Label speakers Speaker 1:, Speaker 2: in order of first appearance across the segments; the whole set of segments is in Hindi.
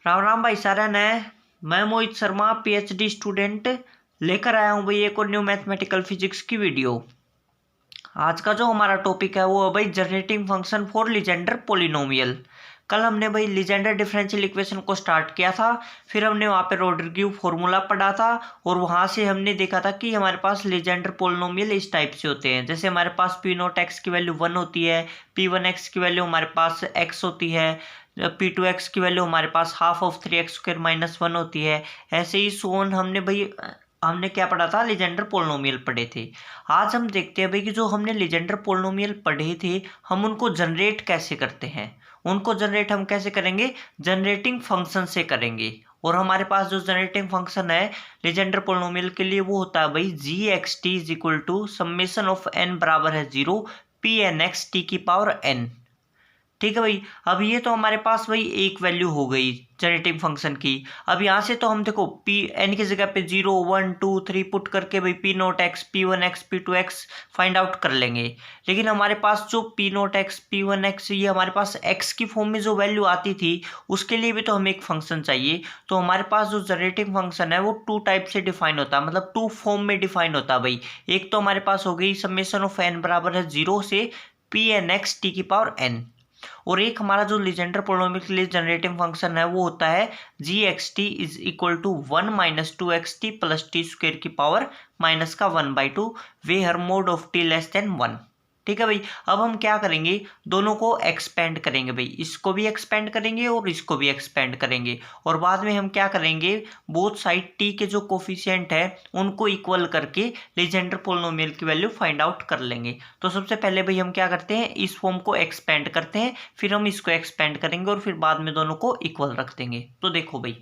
Speaker 1: राम राम भाई सारा ने। मैं मोहित शर्मा पीएचडी स्टूडेंट लेकर आया हूँ भाई एक और न्यू मैथमेटिकल फिजिक्स की वीडियो। आज का जो हमारा टॉपिक है वो है भाई generating function for Legender polynomial. कल हमने भाई लीजेंडर डिफरेंशियल इक्वेशन को स्टार्ट किया था, फिर हमने वहाँ पे रोड्रिग्यू फॉर्मूला पढ़ा था और वहाँ से हमने देखा था कि हमारे पास लीजेंडर पोलिनोमियल इस टाइप से होते हैं। जैसे हमारे पास पी नोट एक्स की वैल्यू 1 होती है, P1x की वैल्यू हमारे पास x होती है, P2x की वैल्यू हमारे पास हाफ ऑफ 3x² - 1 होती है। ऐसे ही सोन हमने क्या पढ़ा था, लीजेंडर पोलिनोमियल पढ़े थे। आज हम देखते हैं भाई कि जो हमने लीजेंडर पोलिनोमियल पढ़े थे हम उनको जनरेट कैसे करते हैं। उनको जनरेट हम कैसे करेंगे, जनरेटिंग फंक्शन से करेंगे। और हमारे पास जो जनरेटिंग फंक्शन है लीजेंडर पोलिनोमियल के लिए वो होता है भाई g(x(t) = समेशन ऑफ n बराबर है 0 Pnxt⁴n। ठीक है भाई। अब ये तो हमारे पास भाई एक वैल्यू हो गई जनरेटिंग फंक्शन की। अब यहाँ से तो हम देखो पी एन की जगह पे 0 1 2 3 पुट करके भाई P0x P1x P2x find out कर लेंगे। लेकिन हमारे पास जो P0x P1x ये हमारे पास x की फॉर्म में जो वैल्यू आती थी उसके लिए भी तो हमें एक फंक्शन चाहिए। तो हमारे पास जो जनरेटिंग फंक्शन है वो टू टाइप से डिफाइन होता है, मतलब टू फॉर्म में डिफाइन होता है भाई। एक तो हमारे पास हो गई समेशन ऑफ n बराबर है 0 से Pnxt⁴n, और एक हमारा जो लीजेंडर पोलिनोमियल के लिए जनरेटिंग फंक्शन है वो होता है g(x(t) = 1 - 2xt + t² where mode of t <1। ठीक है भाई। अब हम क्या करेंगे, दोनों को एक्सपेंड करेंगे भाई, इसको भी एक्सपेंड करेंगे और इसको भी एक्सपेंड करेंगे। और बाद में हम क्या करेंगे, बोथ साइड t के जो कोफिशिएंट है उनको इक्वल करके लीजेंडर पोलिनोमियल की वैल्यू फाइंड आउट कर लेंगे। तो सबसे पहले भाई हम क्या करते हैं, इस फॉर्म को एक्सपेंड करते हैं, फिर हम इसको एक्सपेंड करेंगे और फिर बाद में दोनों को इक्वल रख देंगे। तो देखो भाई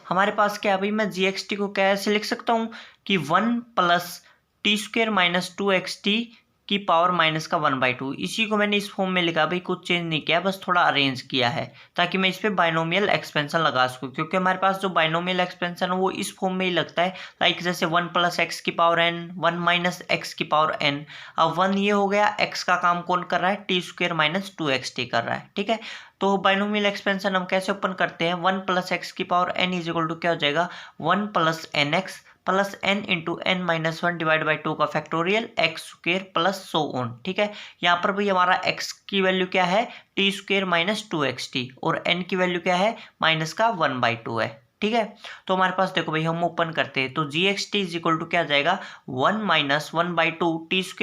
Speaker 1: हमारे पास क्या है भाई, मैं g(x(t) को कैसे लिख सकता हूँ कि 1 + t² - 2xt की पावर माइनस का 1/2। इसी को मैंने इस फॉर्म में लिखा भाई, कुछ चेंज नहीं किया, बस थोड़ा अरेंज किया है ताकि मैं इस पे बाइनोमियल एक्सपेंशन लगा सकूँ। क्योंकि हमारे पास जो बाइनोमियल एक्सपेंशन है वो इस फॉर्म में ही लगता है, लाइक जैसे 1 + x⁴n 1 - x⁴n। अब 1 ये हो गया, x का काम कौन कर रहा है, t² - 2xt कर रहा है। ठीक है। तो बाइनोमियल एक्सपेंशन हम कैसे ओपन करते हैं, 1 + x⁴n = क्या हो जाएगा, 1 + nx + n × n-1/2 का फैक्टोरियल x² + so on। ठीक है। यहाँ पर भाई हमारा x की वैल्यू क्या है, t² - 2xt, और n की वैल्यू क्या है, -1/2 है। ठीक है। तो हमारे पास देखो भाई हम ओपन करते हैं तो g(x(t) = क्या आ जाएगा, 1 - 1/2 t² -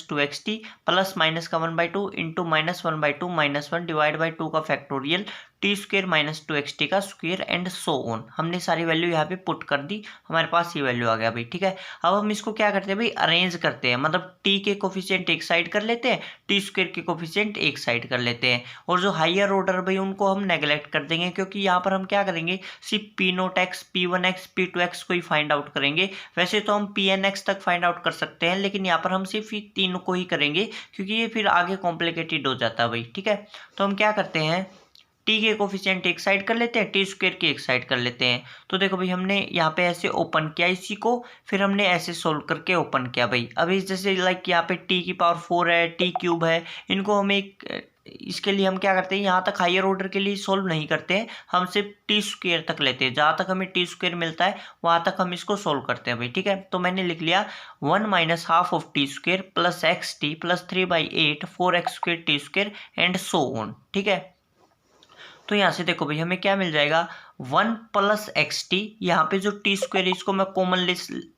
Speaker 1: 2xt + -1/2 × -1/2 - 1/2 का फैक्टोरियल t² - 2xt का स्क्वायर एंड सो ऑन। हमने सारी वैल्यू यहाँ पे पुट कर दी, हमारे पास ये वैल्यू आ गया भाई। ठीक है। अब हम इसको क्या करते हैं भाई, अरेंज करते हैं, मतलब t के कोफिशिएंट एक साइड कर लेते हैं, t² के कोफिशिएंट एक साइड कर लेते हैं, और जो हायर ऑर्डर भाई उनको हम नेग्लेक्ट कर देंगे, क्योंकि यहाँ पर हम क्या करेंगे, सिर्फ P0x P1x P2x को ही फाइंड आउट करेंगे। वैसे तो हम Pnx तक फाइंड आउट कर सकते हैं, लेकिन यहाँ पर हम सिर्फ ये तीनों को ही करेंगे क्योंकि ये फिर आगे कॉम्प्लिकेटेड हो जाता है भाई। ठीक है। तो हम क्या करते हैं, टी के कोफिशिएंट एक साइड कर लेते हैं, t² की एक साइड कर लेते हैं। तो देखो भाई हमने यहाँ पे ऐसे ओपन किया इसी को, फिर हमने ऐसे सोल्व करके ओपन किया भाई। अभी जैसे लाइक यहाँ पे t⁴ है, t³ है, इनको हम एक इसके लिए हम क्या करते हैं, यहाँ तक हायर ऑर्डर के लिए सॉल्व नहीं करते हैं, हम सिर्फ t² तक लेते हैं, जहाँ तक हमें t² मिलता है वहाँ तक हम इसको सॉल्व करते हैं भाई। ठीक है। तो मैंने लिख लिया 1 - half of t² + xt + 3/8 4x² t² and so on. ठीक है। तो यहाँ से देखो भाई हमें क्या मिल जाएगा, 1 + xt, यहाँ पे जो t² इसको मैं कॉमन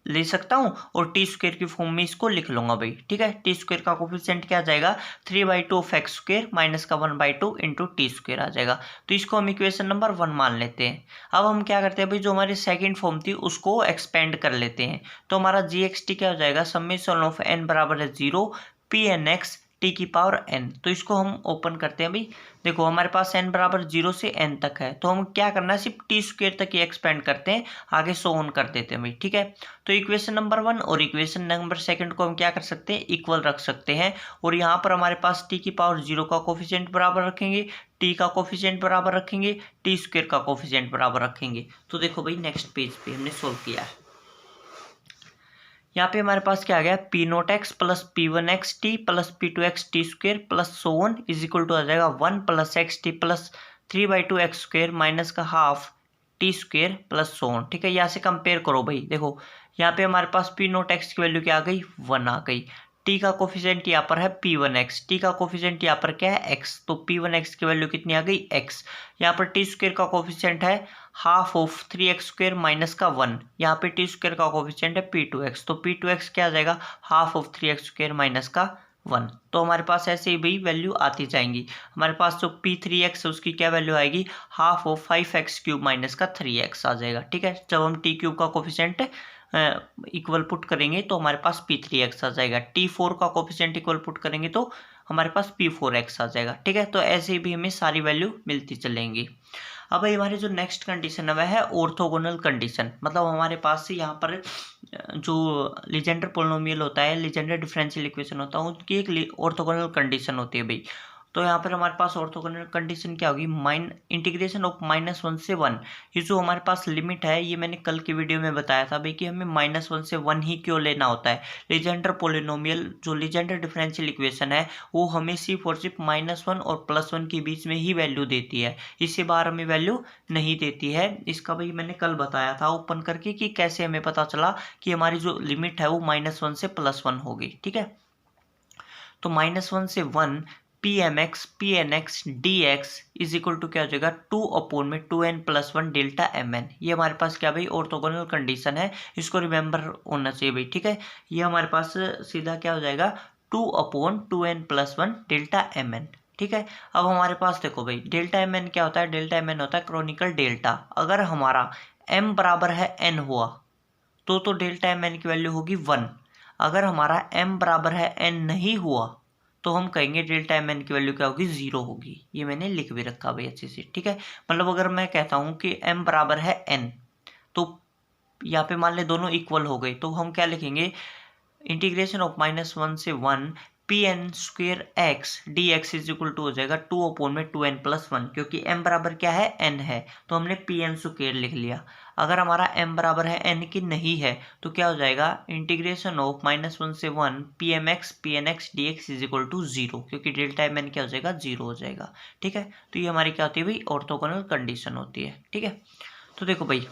Speaker 1: ले सकता हूँ और t² की फॉर्म में इसको लिख लूंगा भाई। ठीक है। t² का कोफिशिएंट क्या आ जाएगा, 3/2 ऑफ x² माइनस का 1/2 इंटू t² आ जाएगा। तो इसको हम इक्वेशन नंबर 1 मान लेते हैं। अब हम क्या करते हैं भाई, जो हमारी सेकेंड फॉर्म थी उसको एक्सपेंड कर लेते हैं। तो हमारा g(x(t) क्या हो जाएगा, समेशन ऑफ n बराबर है 0 Pnx t⁴n। तो इसको हम ओपन करते हैं भाई। देखो हमारे पास n बराबर 0 से n तक है, तो हम क्या करना है, सिर्फ t² तक ही एक्सपेंड करते हैं, आगे सो ऑन कर देते हैं भाई। ठीक है। तो इक्वेशन नंबर 1 और इक्वेशन नंबर 2 को हम क्या कर सकते हैं, इक्वल रख सकते हैं। और यहाँ पर हमारे पास t⁴0 का कोफिशिएंट बराबर रखेंगे, t का कोफिशिएंट बराबर रखेंगे, t² का कोफिशिएंट बराबर रखेंगे। तो देखो भाई नेक्स्ट पेज पे हमने सोल्व किया है। यहाँ पे हमारे पास क्या आ गया, P0x + P1xt + P2x t² + so on = आ जाएगा 1 + xt + 3/2 एक्स स्क्वेयर माइनस का half T square plus so on. ठीक है, यहाँ से कंपेयर करो भाई, देखो यहाँ पे हमारे पास पी नोट एक्स की वैल्यू क्या आ गई, 1 आ गई। टी का कोफिशिएंट यहाँ पर है p1x, टी का कोफिशिएंट यहाँ पर क्या है x, तो p1x की वैल्यू कितनी आ गई x। यहाँ पर टी स्क्वेयर का कोफिशिएंट है half of 3x square minus का 1, यहाँ पे टी स्क्वेयर का कोफिशिएंट है p2x, तो p2x क्या आ जाएगा, half of 3x square minus का 1। तो हमारे पास ऐसे ही भाई वैल्यू आती जाएंगी। हमारे पास जो p3x है उसकी क्या वैल्यू आएगी, half of 5x cube minus का 3x आ जाएगा। ठीक है, जब हम टी क्यूब का कोफिशिएंट इक्वल पुट करेंगे तो हमारे पास p3x आ जाएगा, t4 का कोफिशिएंट इक्वल पुट करेंगे तो हमारे पास p4x आ जाएगा। ठीक है, तो ऐसे ही भी हमें सारी वैल्यू मिलती चलेंगी। अब भाई हमारी जो नेक्स्ट कंडीशन है वह है ऑर्थोगोनल कंडीशन, मतलब हमारे पास से यहाँ पर जो लीजेंडर पोलिनोमियल होता है, लीजेंडर डिफरेंशियल इक्वेशन होता है, उनकी एक ऑर्थोगोनल कंडीशन होती है भाई। तो यहाँ पर हमारे पास ऑर्थोगोनल कंडीशन क्या होगी, इंटीग्रेशन ऑफ -1 से 1। ये जो हमारे पास लिमिट है, ये मैंने कल की वीडियो में बताया था भाई कि हमें -1 से 1 ही क्यों लेना होता है। लीजेंडर पोलिनोमियल जो लीजेंडर डिफरेंशियल इक्वेशन है वो हमें सिर्फ और सिर्फ -1 और +1 के बीच में ही वैल्यू देती है, इससे बाहर हमें वैल्यू नहीं देती है। इसका भाई मैंने कल बताया था ओपन करके कि कैसे हमें पता चला कि हमारी जो लिमिट है वो -1 से +1 होगी। ठीक है, तो -1 से 1 pmx pnx dx is equal to क्या हो जाएगा, 2/2n+1 डेल्टा mn। ये हमारे पास क्या भाई ऑर्थोगोनल कंडीशन है, इसको रिमेंबर होना चाहिए भाई। ठीक है, ये हमारे पास सीधा क्या हो जाएगा, 2/2n+1 डेल्टा mn। ठीक है, अब हमारे पास देखो भाई डेल्टा mn क्या होता है, डेल्टा mn होता है क्रोनिकल डेल्टा। अगर हमारा m बराबर है n हुआ तो डेल्टा mn की वैल्यू होगी 1। अगर हमारा m बराबर है n नहीं हुआ तो हम कहेंगे डेल्टा mn की वैल्यू क्या होगी, 0 होगी। ये मैंने लिख भी रखा भाई अच्छे से। ठीक है, मतलब अगर मैं कहता हूँ कि m बराबर है n, तो यहाँ पे मान ले दोनों इक्वल हो गए, तो हम क्या लिखेंगे, इंटीग्रेशन ऑफ -1 से 1 pn square x dx is equal to हो जाएगा 2/2n+1, क्योंकि m बराबर क्या है, n है, तो हमने pn स्क्वेयर लिख लिया। अगर हमारा m बराबर है n की नहीं है तो क्या हो जाएगा, इंटीग्रेशन ऑफ -1 से 1 pmx pnx dx is equal to 0, क्योंकि डेल्टा mn क्या हो जाएगा, 0 हो जाएगा। ठीक है, तो ये हमारी क्या होती है भाई, ऑर्थोगोनल कंडीशन होती है। ठीक है, तो देखो भाई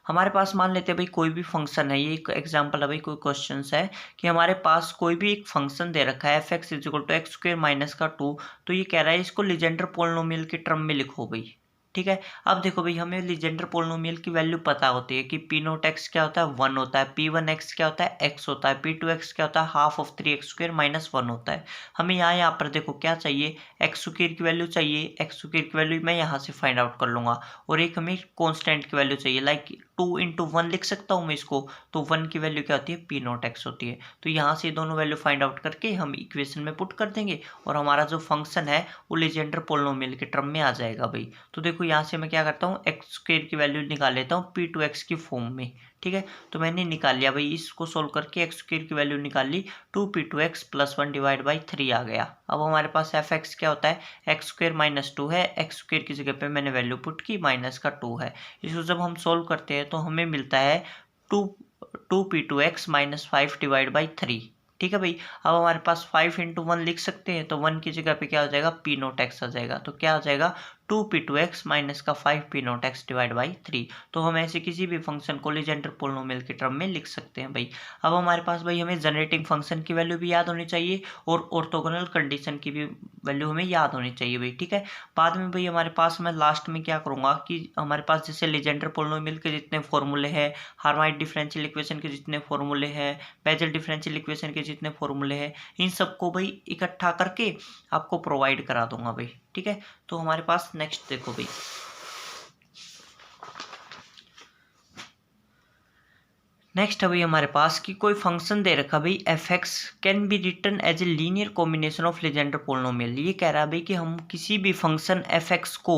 Speaker 1: हमारे पास मान लेते हैं भाई कोई भी फंक्शन है, ये एक एग्जांपल है भाई, कोई क्वेश्चन है कि हमारे पास कोई भी एक फंक्शन दे रखा है f(x) is equal to x square minus का 2, तो ये कह रहा है इसको लीजेंडर पोलिनोमियल के टर्म में लिखो भाई। ठीक है, अब देखो भाई हमें लीजेंडर पोलिनोमियल की वैल्यू पता होती है कि p0x क्या होता है, 1 होता है, p1x क्या होता है, x होता है, p2x क्या होता है, half of 3x square minus 1 होता है। हमें यहाँ पर देखो क्या चाहिए, एक्स स्क्वेयर की वैल्यू चाहिए, एक्स स्क्वेयर की वैल्यू मैं यहाँ से फाइंड आउट कर लूँगा, और एक हमें कॉन्स्टेंट की वैल्यू चाहिए, लाइक 2 × 1 लिख सकता हूँ मैं इसको, तो 1 की वैल्यू क्या होती है, p0x होती है। तो यहाँ से दोनों वैल्यू फाइंड आउट करके हम इक्वेशन में पुट कर देंगे और हमारा जो फंक्शन है वो लीजेंडर पोलिनोमियल के टर्म में आ जाएगा भाई। तो देखो यहाँ से मैं क्या करता हूँ, एक्स स्क्वेयर की वैल्यू निकाल लेता हूँ p2x की फॉर्म में। ठीक है, तो मैंने निकाल लिया भाई, इसको सोल्व करके एक्स स्क्वेयर की वैल्यू निकाल ली, 2p2x+1 डिवाइड बाई 3 आ गया। अब हमारे पास f(x) क्या होता है, एक्स स्क्वेयर माइनस 2 है, एक्स स्क्वेयर की जगह पे मैंने वैल्यू पुट की, माइनस का 2 है। इसको जब हम सोल्व करते हैं तो हमें मिलता है 2p2x - 5 डिवाइड बाई 3। ठीक है भाई, अब हमारे पास 5 × 1 लिख सकते हैं, तो 1 की जगह पे क्या हो जाएगा, p0x आ जाएगा। तो क्या हो जाएगा, 2p2x माइनस का 5p0x डिवाइड बाई 3। तो हम ऐसे किसी भी फंक्शन को लीजेंडर पोलिनोमियल के टर्म में लिख सकते हैं भाई। अब हमारे पास भाई हमें जनरेटिंग फंक्शन की वैल्यू भी याद होनी चाहिए और ऑर्थोगोनल कंडीशन की भी वैल्यू हमें याद होनी चाहिए भाई। ठीक है, बाद में भाई हमारे पास मैं लास्ट में क्या करूँगा कि हमारे पास जैसे लीजेंडर पोलिनोमियल के जितने फॉर्मूले हैं, हार्माइट डिफरेंशियल इक्वेशन के जितने फॉर्मूले हैं, बेजल डिफरेंशियल इक्वेशन के जितने फॉर्मूले हैं, इन सबको भाई इकट्ठा करके आपको प्रोवाइड करा दूंगा भाई। ठीक है, तो हमारे पास नेक्स्ट देखो भाई, नेक्स्ट है भाई हमारे पास कि कोई फंक्शन दे रखा भाई f(x) can be written as a linear combination of Legendre polynomial. ये कह रहा है भाई कि हम किसी भी फंक्शन f(x) को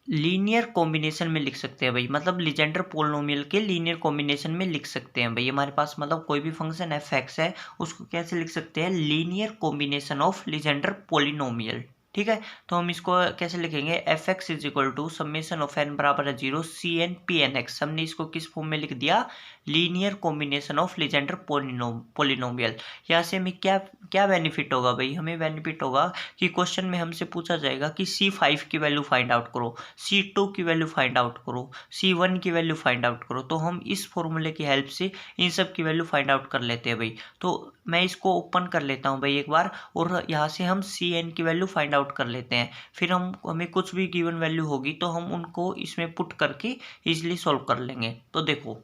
Speaker 1: लीनियर कॉम्बिनेशन में लिख सकते हैं भाई, मतलब लीजेंडर पोलिनोमियल के लीनियर कॉम्बिनेशन में लिख सकते हैं भाई। हमारे पास मतलब कोई भी फंक्शन f(x) है उसको कैसे लिख सकते हैं, linear combination of Legendre polynomial. ठीक है। तो हम इसको कैसे लिखेंगे, f x is equal to summation of n बराबर है 0 c n p n x. हमने इसको किस फॉर्म में लिख दिया, linear combination of Legendre polynomial. यहाँ से हमें क्या क्या बेनिफिट होगा भाई, हमें बेनिफिट होगा कि क्वेश्चन में हमसे पूछा जाएगा कि C5 की वैल्यू फाइंड आउट करो, C2 की वैल्यू फाइंड आउट करो, C1 की वैल्यू फाइंड आउट करो। तो हम इस फॉर्मूले की हेल्प से इन सब की वैल्यू फाइंड आउट कर लेते हैं भाई। तो मैं इसको ओपन कर लेता हूँ भाई एक बार, और यहाँ से हम Cn की वैल्यू फाइंड आउट कर लेते हैं। फिर हमें कुछ भी गिवन वैल्यू होगी तो हम उनको इसमें पुट करके इजिली सॉल्व कर लेंगे। तो देखो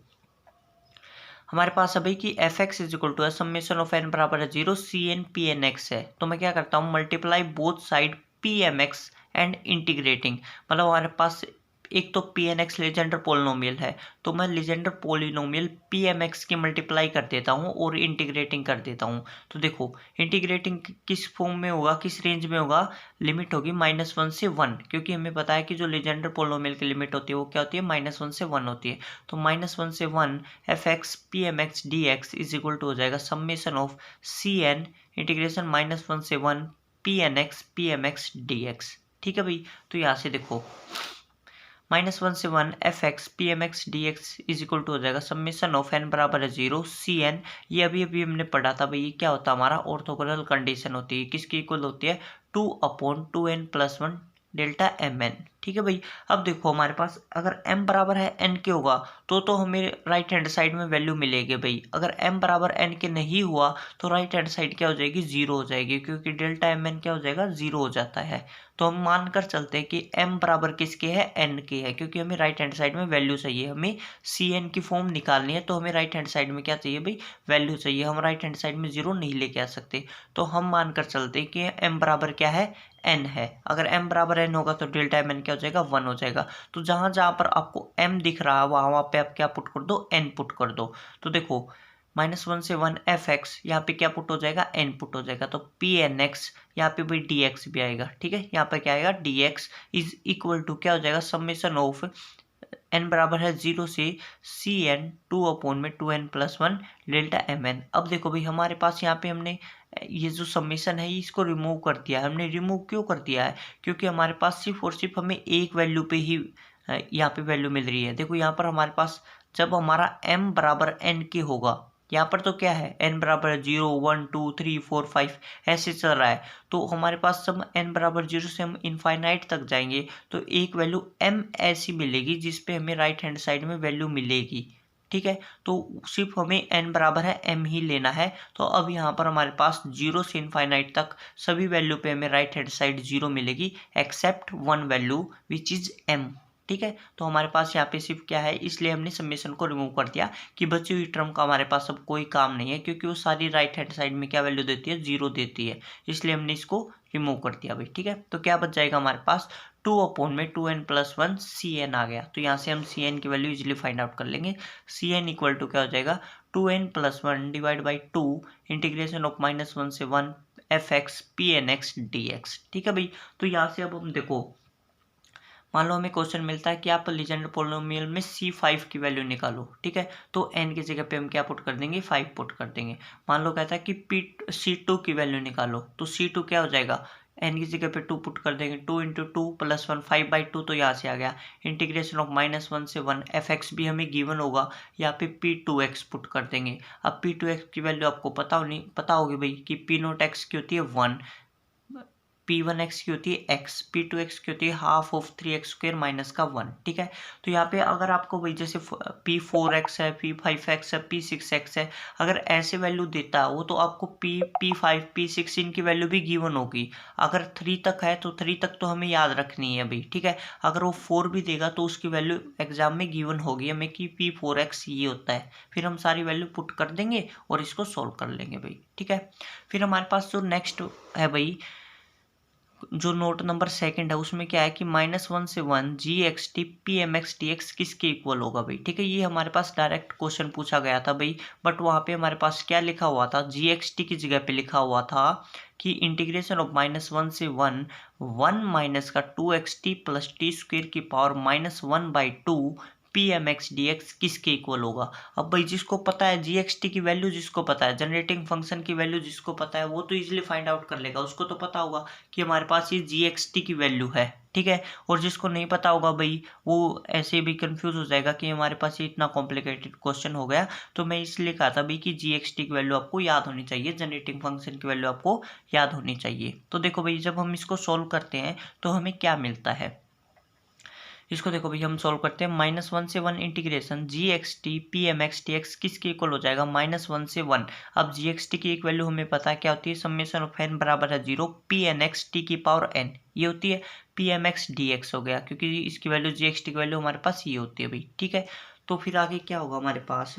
Speaker 1: हमारे पास है भाई कि f x is equal to summation of n बराबर है 0 c n p n x है। तो मैं क्या करता हूँ, multiply both side p m x and integrating. मतलब हमारे पास एक तो p n x Legendre polynomial है, तो मैं Legendre polynomial p m x की मल्टीप्लाई कर देता हूँ और इंटीग्रेटिंग कर देता हूँ। तो देखो इंटीग्रेटिंग किस फॉर्म में होगा, किस रेंज में होगा, लिमिट होगी -1 से 1, क्योंकि हमें पता है कि जो लीजेंडर पोलिनोमियल की लिमिट होती है वो क्या होती है, -1 से 1 होती है। तो -1 से 1 f x p m x d x is equal to हो जाएगा summation of c n integration -1 से 1 p n x p m x d x. ठीक है भाई। तो यहाँ से देखो -1 से 1 f x p m x d x is equal to हो जाएगा समेशन ऑफ एन बराबर है 0 सी एन। ये अभी अभी हमने पढ़ा था भाई, ये क्या होता है हमारा, ऑर्थोगोनल कंडीशन होती है, किसकी इक्वल होती है 2/2n+1 डेल्टा एम एन। ठीक है भाई। अब देखो हमारे पास अगर m बराबर है n के होगा तो हमें राइट हैंड साइड में वैल्यू मिलेगी भाई। अगर m बराबर n के नहीं हुआ तो राइट हैंड साइड क्या हो जाएगी, 0 हो जाएगी, क्योंकि डेल्टा एम एन क्या हो जाएगा, 0 हो जाता है। तो हम मान कर चलते हैं कि m बराबर किसके है, n के है, क्योंकि हमें राइट हैंड साइड में वैल्यू चाहिए, हमें सी एन की फॉर्म निकालनी है। तो हमें राइट हैंड साइड में क्या चाहिए भाई, वैल्यू चाहिए। हम राइट हैंड साइड में 0 नहीं लेके आ सकते। तो हम मान कर चलते हैं कि m बराबर क्या है, n है। अगर m बराबर n होगा तो डेल्टा एम एन क्या हो जाएगा, 1 हो जाएगा। तो जहां जहां पर आपको m दिख रहा है वहां पे आप क्या पुट कर दो, n पुट कर दो। तो देखो -1 से 1 एफ एक्स, यहाँ पे क्या पुट हो जाएगा, n पुट हो जाएगा। तो पी एन एक्स, यहाँ पे भाई डी एक्स भी आएगा। ठीक है, यहाँ पे क्या आएगा, d x is equal to क्या हो जाएगा, समेशन ऑफ n बराबर है 0 से c n 2/2n+1 delta m n. अब देखो भाई हमारे पास यहाँ पे हमने ये जो समेशन है इसको रिमूव कर दिया है। हमने रिमूव क्यों कर दिया है, क्योंकि हमारे पास सिर्फ और सिर्फ हमें एक वैल्यू पे ही यहाँ पे वैल्यू मिल रही है। देखो यहाँ पर हमारे पास जब हमारा m बराबर n के होगा, यहाँ पर तो क्या है, n बराबर 0 1 2 3 4 5 ऐसे चल रहा है। तो हमारे पास जब n बराबर 0 से हम इनफाइनाइट तक जाएंगे तो एक वैल्यू m ऐसी मिलेगी जिस पे हमें राइट हैंड साइड में वैल्यू मिलेगी। ठीक है, तो सिर्फ हमें n बराबर है m ही लेना है। तो अब यहाँ पर हमारे पास 0 से इनफाइनाइट तक सभी वैल्यू पे हमें राइट हैंड साइड 0 मिलेगी except one value which is m। ठीक है, तो हमारे पास यहाँ पे सिर्फ क्या है, इसलिए हमने समेशन को रिमूव कर दिया कि बची हुई टर्म का हमारे पास अब कोई काम नहीं है, क्योंकि वो सारी राइट हैंड साइड में क्या वैल्यू देती है, 0 देती है। इसलिए हमने इसको रिमूव कर दिया भाई। ठीक है, तो क्या बच जाएगा हमारे पास 2/2n+1 सी एन आ गया। तो यहाँ से हम सी एन की वैल्यू इजिली फाइंड आउट कर लेंगे। सी एन इक्वल टू क्या हो जाएगा, 2n+1 divide by 2 integration of -1 से 1 f x p n x d x. ठीक है भाई। तो यहाँ से अब हम देखो, मान लो हमें क्वेश्चन मिलता है कि आप लीजेंडर पोलिनोमियल में C5 की वैल्यू निकालो। ठीक है, तो n की जगह पे हम क्या पुट कर देंगे, 5 पुट कर देंगे। मान लो कहता है कि C2 की वैल्यू निकालो, तो C2 क्या हो जाएगा, n की जगह पे 2 पुट कर देंगे, 2 × 2 + 1 5/2। तो यहाँ से आ गया इंटीग्रेशन ऑफ -1 से 1 एफ एक्स भी हमें गिवन होगा, यहाँ पे P2x पुट कर देंगे। अब P2x की वैल्यू आपको पता होगी भाई कि P0x की होती है 1, P1x की होती है x, P2x की होती है हाफ ऑफ 3x² माइनस का 1। ठीक है, तो यहाँ पे अगर आपको भाई जैसे P4x है, P5x है, P6x है, अगर ऐसे वैल्यू देता है वो तो आपको P5 P6 इनकी वैल्यू भी गिवन होगी। अगर 3 तक है तो 3 तक तो हमें याद रखनी है भाई। ठीक है, अगर वो 4 भी देगा तो उसकी वैल्यू एग्जाम में गिवन होगी हमें कि P4x ये होता है। फिर हम सारी वैल्यू पुट कर देंगे और इसको सोल्व कर लेंगे भाई। ठीक है, फिर हमारे पास जो नेक्स्ट है भाई, जो नोट नंबर सेकंड है उसमें क्या है कि -1 से 1 GXT PMX DX किसके इक्वल होगा भाई। ठीक है, ये हमारे पास डायरेक्ट क्वेश्चन पूछा गया था भाई, बट वहाँ पे हमारे पास क्या लिखा हुआ था, GXT की जगह पे लिखा हुआ था कि इंटीग्रेशन ऑफ -1 से 1 1 - 2xt + t² की power -1/2 p m x d x किसके इक्वल होगा। अब भाई जिसको पता है जी एक्स टी की वैल्यू, जिसको पता है जनरेटिंग फंक्शन की वैल्यू, जिसको पता है वो तो इजीली फाइंड आउट कर लेगा। उसको तो पता होगा कि हमारे पास ये जी एक्स टी की वैल्यू है, ठीक है। और जिसको नहीं पता होगा भाई वो ऐसे भी कंफ्यूज हो जाएगा कि हमारे पास ये इतना कॉम्प्लिकेटेड क्वेश्चन हो गया। तो मैं इसलिए कहा था भाई कि जी एक्स टी की वैल्यू आपको याद होनी चाहिए, जनरेटिंग फंक्शन की वैल्यू आपको याद होनी चाहिए। तो देखो भाई जब हम इसको सोल्व करते हैं तो हमें क्या मिलता है, इसको देखो भाई हम सोल्व करते हैं। -1 से 1 integration g x t p m x t x किसके इक्वल हो जाएगा, -1 से 1। अब जी एक्स टी की एक वैल्यू हमें पता है क्या होती है, समेशन ऑफ n बराबर है 0 पी एन एक्स टी की पावर n, ये होती है p m x d x हो गया, क्योंकि इसकी वैल्यू जी एक्स टी की वैल्यू हमारे पास ये होती है भाई, ठीक है। तो फिर आगे क्या होगा हमारे पास,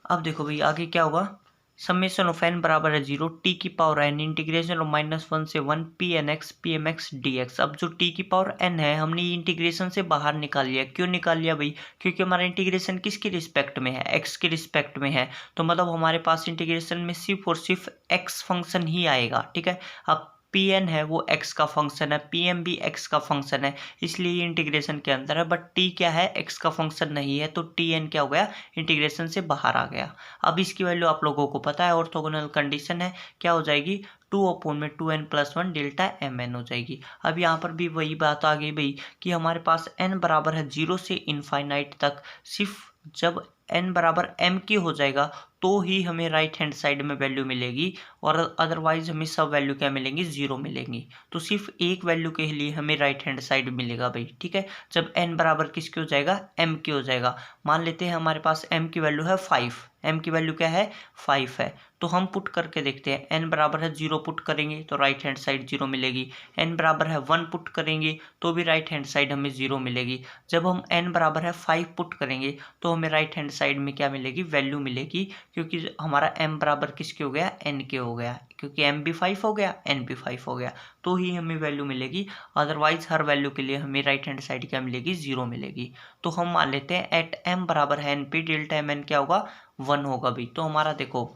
Speaker 1: अब देखो भाई आगे क्या होगा, समेशन ऑफ n बराबर है 0 t की पावर n इंटीग्रेशन ऑफ -1 से 1 p n x p m x d x. अब जो t की पावर n है हमने ये इंटीग्रेशन से बाहर निकाल लिया। क्यों निकाल लिया भाई, क्योंकि हमारा इंटीग्रेशन किसके रिस्पेक्ट में है, x के रिस्पेक्ट में है। तो मतलब हमारे पास इंटीग्रेशन में सिर्फ और सिर्फ x फंक्शन ही आएगा, ठीक है। अब Pn है वो x का फंक्शन है, Pm भी x का फंक्शन है, इसलिए ये इंटीग्रेशन के अंदर है। बट t क्या है, x का फंक्शन नहीं है, तो Tn क्या हो गया, इंटीग्रेशन से बाहर आ गया। अब इसकी वैल्यू आप लोगों को पता है, ऑर्थोगोनल कंडीशन है, क्या हो जाएगी 2/2n+1 डेल्टा mn हो जाएगी। अब यहाँ पर भी वही बात आ गई भाई कि हमारे पास n बराबर है 0 से इनफाइनाइट तक, सिर्फ जब n बराबर m की हो जाएगा तो ही हमें राइट हैंड साइड में वैल्यू मिलेगी, और अदरवाइज हमें सब वैल्यू क्या मिलेंगी, 0 मिलेंगी। तो सिर्फ एक वैल्यू के लिए हमें राइट हैंड साइड मिलेगा भाई, ठीक है। जब n बराबर किसके हो जाएगा, m की हो जाएगा। मान लेते हैं हमारे पास m की वैल्यू है 5, m की वैल्यू क्या है 5 है, तो हम पुट करके देखते हैं। n बराबर है 0 पुट करेंगे तो राइट हैंड साइड 0 मिलेगी, n बराबर है 1 पुट करेंगे तो भी राइट हैंड साइड हमें 0 मिलेगी। जब हम n बराबर है 5 पुट करेंगे तो हमें राइट हैंड साइड में क्या मिलेगी, वैल्यू मिलेगी, क्योंकि हमारा m बराबर किसके हो गया, n के हो गया, क्योंकि m भी 5 हो गया n भी 5 हो गया, तो ही हमें वैल्यू मिलेगी। अदरवाइज हर वैल्यू के लिए हमें राइट हैंड साइड क्या मिलेगी, 0 मिलेगी। तो हम मान लेते हैं एट m बराबर है n पे डेल्टा mn क्या होगा, 1 होगा भाई। तो हमारा देखो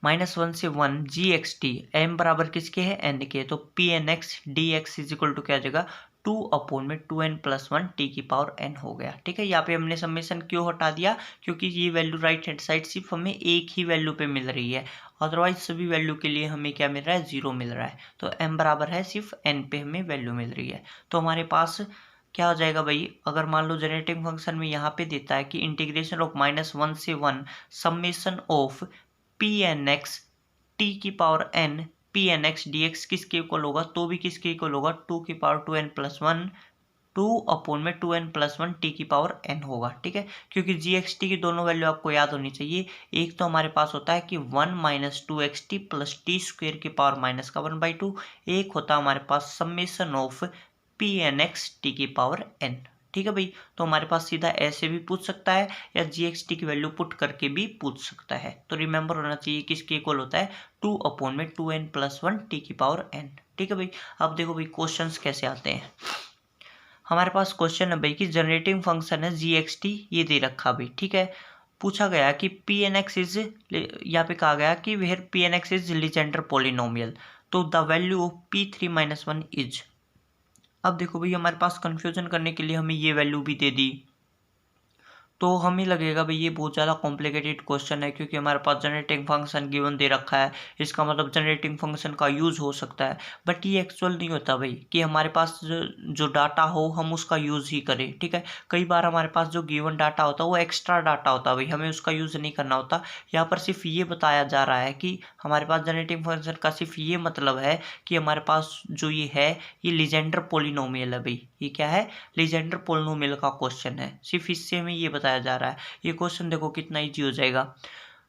Speaker 1: -1 से 1 जी एक्स टी एम बराबर किसके है, n के, तो p n x d x is equal to क्या आ जाएगा, 2/2n+1 t की पावर n हो गया, ठीक है। यहाँ पे हमने समेशन क्यों हटा दिया, क्योंकि ये वैल्यू राइट हैंड साइड सिर्फ हमें एक ही वैल्यू पे मिल रही है, अदरवाइज सभी वैल्यू के लिए हमें क्या मिल रहा है, 0 मिल रहा है। तो m बराबर है सिर्फ n पे हमें वैल्यू मिल रही है। तो हमारे पास क्या हो जाएगा भाई, अगर मान लो जनरेटिंग फंक्शन में यहाँ पे देता है कि इंटीग्रेशन ऑफ -1 से 1 summation of p n x t की power n p n x d x किसके इक्वल होगा, तो भी किसके इक्वल होगा, 2/2n+1 2/2n+1 t की पावर n होगा, ठीक है। क्योंकि जी एक्स टी की दोनों वैल्यू आपको याद होनी चाहिए। एक तो हमारे पास होता है कि 1 - 2xt प्लस टी स्क्वेयर की पावर -1/2, एक होता है हमारे पास summation of p n x t की पावर n, ठीक है भाई। तो हमारे पास सीधा ऐसे भी पूछ सकता है या जी एक्स टी की वैल्यू पुट करके भी पूछ सकता है। तो रिमेंबर होना चाहिए किसके इक्वल होता है, 2/2n+1 t की पावर n, ठीक है भाई। अब देखो भाई क्वेश्चंस कैसे आते हैं। हमारे पास क्वेश्चन है भाई कि जनरेटिंग फंक्शन है जी एक्स टी, ये दे रखा भाई, ठीक है। पूछा गया कि पी एन एक्स इज, यहाँ पे कहा गया कि where p n x is Legendre polynomial, तो the value of p3 - 1 is. अब देखो भाई हमारे पास कंफ्यूजन करने के लिए हमें ये वैल्यू भी दे दी, तो हमें लगेगा भाई ये बहुत ज़्यादा कॉम्प्लिकेटेड क्वेश्चन है, क्योंकि हमारे पास जनरेटिंग फंक्शन गिवन दे रखा है, इसका जनरेटिंग फंक्शन का यूज़ हो सकता है। बट ये एक्चुअल नहीं होता भाई कि हमारे पास जो डाटा हो हम उसका यूज़ ही करें, ठीक है। कई बार हमारे पास जो गिवन डाटा होता है वो एक्स्ट्रा डाटा होता है भाई, हमें उसका यूज़ नहीं करना होता। यहाँ पर सिर्फ ये बताया जा रहा है कि हमारे पास जनरेटिंग फंक्शन का सिर्फ ये मतलब है कि हमारे पास जो ये है ये लीजेंडर पॉलिनोमियल है भाई। ये क्या है, लीजेंडर पॉलिनोमियल का क्वेश्चन है, सिर्फ इससे हमें ये बताया जा रहा है। ये क्वेश्चन देखो कितना इजी हो जाएगा।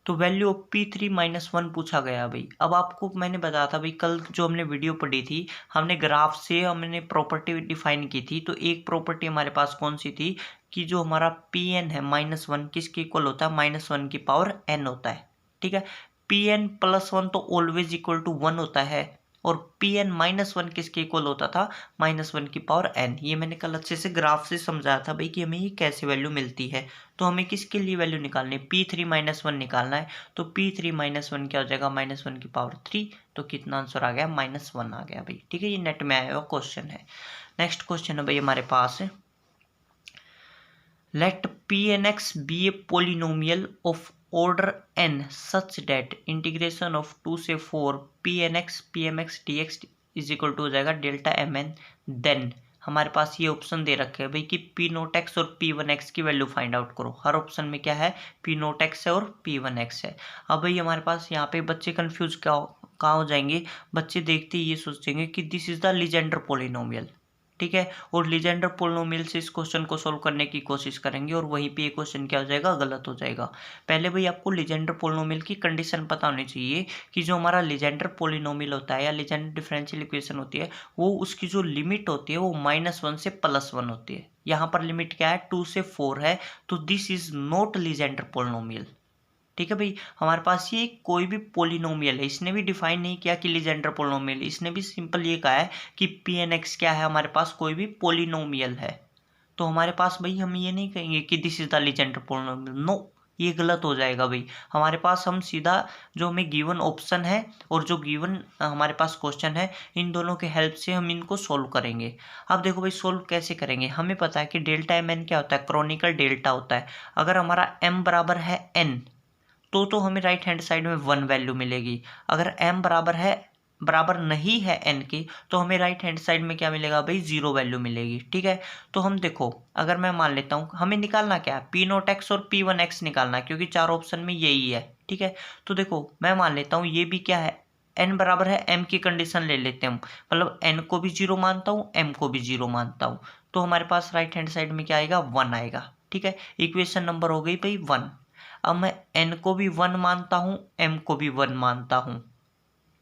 Speaker 1: तो वैल्यू ऑफ p3 - 1 पूछा गया भाई। अब आपको मैंने बताया था भाई, कल जो हमने वीडियो पढ़ी थी हमने ग्राफ से हमने प्रॉपर्टी डिफाइन की थी। तो एक प्रॉपर्टी हमारे पास कौन सी थी कि जो हमारा pn है -1 किसके इक्वल होता है, -1 की पावर n होता है, ठीक है। pn+1 तो ऑलवेज इक्वल टू 1 होता है, और pn-1 किसके इक्वल होता था, -1 की पावर n। ये मैंने कल अच्छे से ग्राफ से समझाया था भाई कि हमें ये कैसे वैल्यू मिलती है। तो हमें किसके लिए वैल्यू निकालनी है, p3 - 1 निकालना है। तो p3 - 1 क्या हो जाएगा, -1 की पावर 3। तो कितना आंसर आ गया, -1 आ गया भाई, ठीक है। ये नेट में आया हुआ क्वेश्चन है। नेक्स्ट क्वेश्चन है भाई हमारे पास let p n x be a polynomial of order n such that integration of 2 से 4 p n x p m x d x is equal to हो जाएगा डेल्टा एम एन। देन हमारे पास ये ऑप्शन दे रखे हैं भाई कि पी नोट एक्स और पी वन एक्स की वैल्यू फाइंड आउट करो। हर ऑप्शन में क्या है, पी नोट एक्स है और पी वन एक्स है। अब भाई हमारे पास यहाँ पे बच्चे कंफ्यूज कहाँ हो जाएंगे, बच्चे देखते ही ये सोचेंगे कि this is the Legendre polynomial, ठीक है, और लीजेंडर पोलिनोमियल से इस क्वेश्चन को सोल्व करने की कोशिश करेंगे और वहीं पे ये क्वेश्चन क्या हो जाएगा, गलत हो जाएगा। पहले भाई आपको लीजेंडर पोलिनोमियल की कंडीशन पता होनी चाहिए कि जो हमारा लीजेंडर पोलिनोमियल होता है या लीजेंडर डिफरेंशियल इक्वेशन होती है, वो उसकी जो लिमिट होती है वो -1 से +1 होती है। यहाँ पर लिमिट क्या है, 2 से 4 है, तो this is not Legendre polynomial. ठीक है भाई, हमारे पास ये कोई भी पोलिनोमियल है, इसने भी डिफाइन नहीं किया कि लीजेंडर पोलिनोमियल, इसने भी सिंपल ये कहा है कि पी एन एक्स क्या है, हमारे पास कोई भी पोलिनोमियल है। तो हमारे पास भाई हम ये नहीं कहेंगे कि this is the Legendre polynomial, no, ये गलत हो जाएगा भाई। हमारे पास हम सीधा जो हमें गिवन ऑप्शन है और जो गिवन हमारे पास क्वेश्चन है, इन दोनों के हेल्प से हम इनको सोल्व करेंगे। अब देखो भाई सोल्व कैसे करेंगे, हमें पता है कि डेल्टा एम एन क्या होता है, क्रॉनिकल डेल्टा होता है। अगर हमारा m बराबर है n, तो हमें राइट हैंड साइड में 1 वैल्यू मिलेगी। अगर m बराबर नहीं है n के, तो हमें राइट हैंड साइड में क्या मिलेगा भाई, 0 वैल्यू मिलेगी। ठीक है, तो हम देखो, अगर मैं मान लेता हूँ, हमें निकालना क्या है, पी नोट एक्स और पी वन एक्स निकालना है, क्योंकि चार ऑप्शन में यही है। ठीक है, तो देखो मैं मान लेता हूँ ये भी क्या है, n बराबर है m की कंडीशन ले लेते हैं हम, मतलब n को भी 0 मानता हूँ, m को भी 0 मानता हूँ, तो हमारे पास राइट हैंड साइड में क्या आएगा, 1 आएगा। ठीक है, इक्वेशन नंबर हो गई भाई 1। अब मैं n को भी 1 मानता हूँ, m को भी 1 मानता हूँ,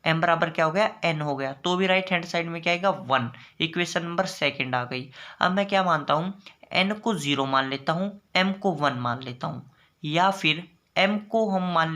Speaker 1: m बराबर क्या हो गया, n हो गया, तो भी राइट हैंड साइड में क्या आएगा, 1। इक्वेशन नंबर सेकंड आ गई। अब मैं क्या मानता हूँ, n को 0 मान लेता हूँ, m को 1 मान लेता हूँ, या फिर n को हम मान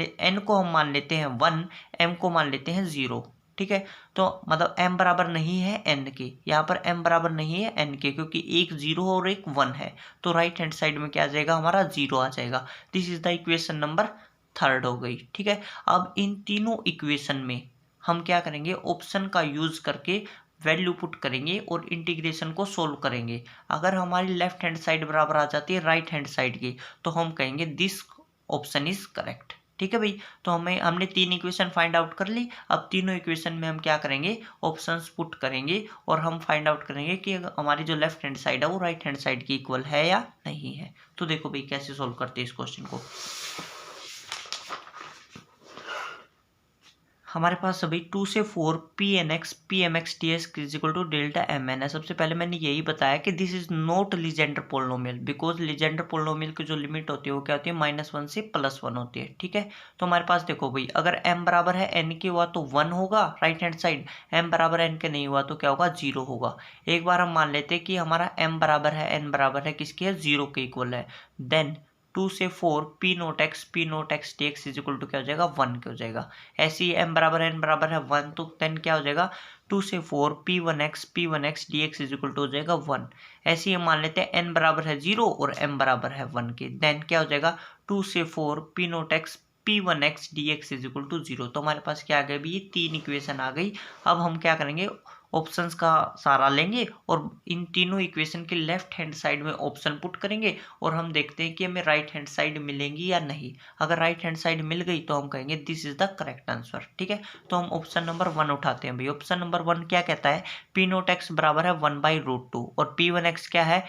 Speaker 1: लेते हैं 1, m को मान लेते हैं 0। ठीक है, तो मतलब m बराबर नहीं है n के, यहाँ पर m बराबर नहीं है n के, क्योंकि एक 0 और एक 1 है, तो राइट हैंड साइड में क्या आ जाएगा, हमारा 0 आ जाएगा। This is the equation number third हो गई। ठीक है, अब इन तीनों इक्वेशन में हम क्या करेंगे, ऑप्शन का यूज करके वैल्यू पुट करेंगे और इंटीग्रेशन को सोल्व करेंगे। अगर हमारी लेफ्ट हैंड साइड बराबर आ जाती है राइट हैंड साइड की, तो हम कहेंगे दिस ऑप्शन इज करेक्ट। ठीक है भाई, तो हमने 3 इक्वेशन फाइंड आउट कर ली। अब तीनों इक्वेशन में हम क्या करेंगे, ऑप्शंस पुट करेंगे और हम फाइंड आउट करेंगे कि हमारी जो लेफ्ट हैंड साइड है वो राइट हैंड साइड की इक्वल है या नहीं है। तो देखो भाई कैसे सोल्व करते हैं इस क्वेश्चन को। हमारे पास अभी 2 से 4 p n x p m x t s is equal to delta m n है। सबसे पहले मैंने यही बताया कि this is not Legendre polynomial, because Legendre polynomial की जो लिमिट होती है वो क्या होती है, -1 से +1 होती है। ठीक है, तो हमारे पास देखो भाई, अगर m बराबर है n के हुआ तो 1 होगा राइट हैंड साइड, m बराबर n के नहीं हुआ तो क्या होगा, 0 होगा। एक बार हम मान लेते हैं कि हमारा m बराबर है n बराबर है किसके है, 0 के इक्वल है। देन 2 से 4 p nought x d x is equal to क्या हो जाएगा, 1 के हो जाएगा। ऐसे ही m बराबर n बराबर है 1, तो देन क्या हो जाएगा, 2 से 4 p one x d x is equal to हो जाएगा 1। ऐसे ही हम मान लेते हैं n बराबर है 0 और m बराबर है 1 के, देन क्या हो जाएगा, 2 से 4 p nought x p one x d x is equal to 0। तो हमारे पास क्या आ गया, ये 3 इक्वेशन आ गई। अब हम क्या करेंगे, ऑप्शंस का सहारा लेंगे और इन तीनों इक्वेशन के लेफ्ट हैंड साइड में ऑप्शन पुट करेंगे और हम देखते हैं कि हमें राइट हैंड साइड मिलेंगी या नहीं। अगर राइट हैंड साइड मिल गई तो हम कहेंगे this is the correct answer. ठीक है, तो हम ऑप्शन नंबर 1 उठाते हैं भाई। ऑप्शन नंबर 1 क्या कहता है, पी नोट एक्स बराबर है 1/√2 और पी वन एक्स क्या है,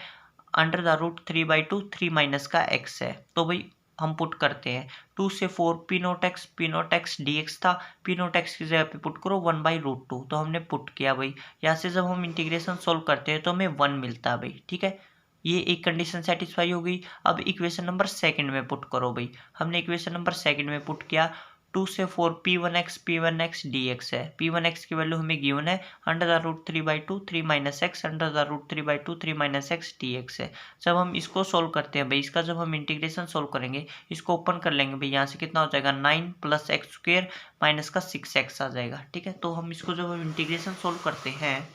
Speaker 1: √3/2 3 माइनस का x है। तो भाई हम पुट करते हैं 2 से 4 p nought x d x था, पी नोट एक्स की जगह पे पुट करो 1/√2, तो हमने पुट किया भाई। यहाँ से जब हम इंटीग्रेशन सोल्व करते हैं तो हमें 1 मिलता है भाई। ठीक है, ये एक कंडीशन सेटिस्फाई हो गई। अब इक्वेशन नंबर सेकंड में पुट करो भाई। हमने इक्वेशन नंबर सेकंड में पुट किया, 2 से 4 p one x d x है। पी वन एक्स की वैल्यू हमें गिवन है √3/2 3 minus x √3/2 3 minus x d x है। जब हम इसको सोल्व करते हैं भाई, इसका जब हम इंटीग्रेशन सोल्व करेंगे, इसको ओपन कर लेंगे भाई, यहाँ से कितना हो जाएगा 9 + x² माइनस का 6x आ जाएगा। ठीक है, तो हम इसको जब हम इंटीग्रेशन सोल्व करते हैं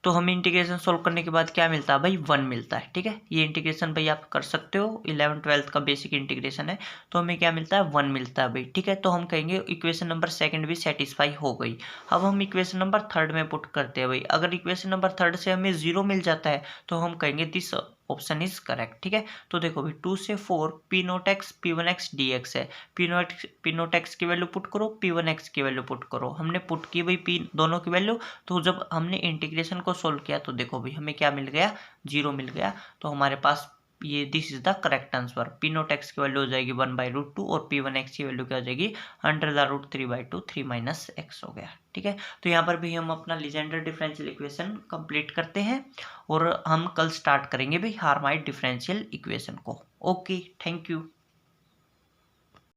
Speaker 1: तो हमें इंटीग्रेशन सोल्व करने के बाद क्या मिलता है भाई, 1 मिलता है। ठीक है, ये इंटीग्रेशन भाई आप कर सकते हो, 11th-12th का बेसिक इंटीग्रेशन है, तो हमें क्या मिलता है, 1 मिलता है भाई। ठीक है, तो हम कहेंगे इक्वेशन नंबर सेकंड भी सेटिस्फाई हो गई। अब हम इक्वेशन नंबर थर्ड में पुट करते हैं भाई। अगर इक्वेशन नंबर थर्ड से हमें 0 मिल जाता है तो हम कहेंगे दिस ऑप्शन इज करेक्ट। ठीक है, तो देखो भाई 2 से 4 P0x P1x dx है। P0x की वैल्यू पुट करो, P1x की वैल्यू पुट करो। हमने पुट की भाई P दोनों की वैल्यू, तो जब हमने इंटीग्रेशन को सोल्व किया तो देखो भाई हमें क्या मिल गया, 0 मिल गया। तो हमारे पास ये this is the correct answer. P0x की वैल्यू हो जाएगी 1/√2 और P1x की वैल्यू क्या हो जाएगी √3/2, 3 - x हो गया। ठीक है, तो यहाँ पर भी हम अपना लीजेंडर डिफरेंशियल इक्वेशन कंप्लीट करते हैं और हम कल स्टार्ट करेंगे भाई हार्माइट डिफरेंशियल इक्वेशन को। Okay, thank you.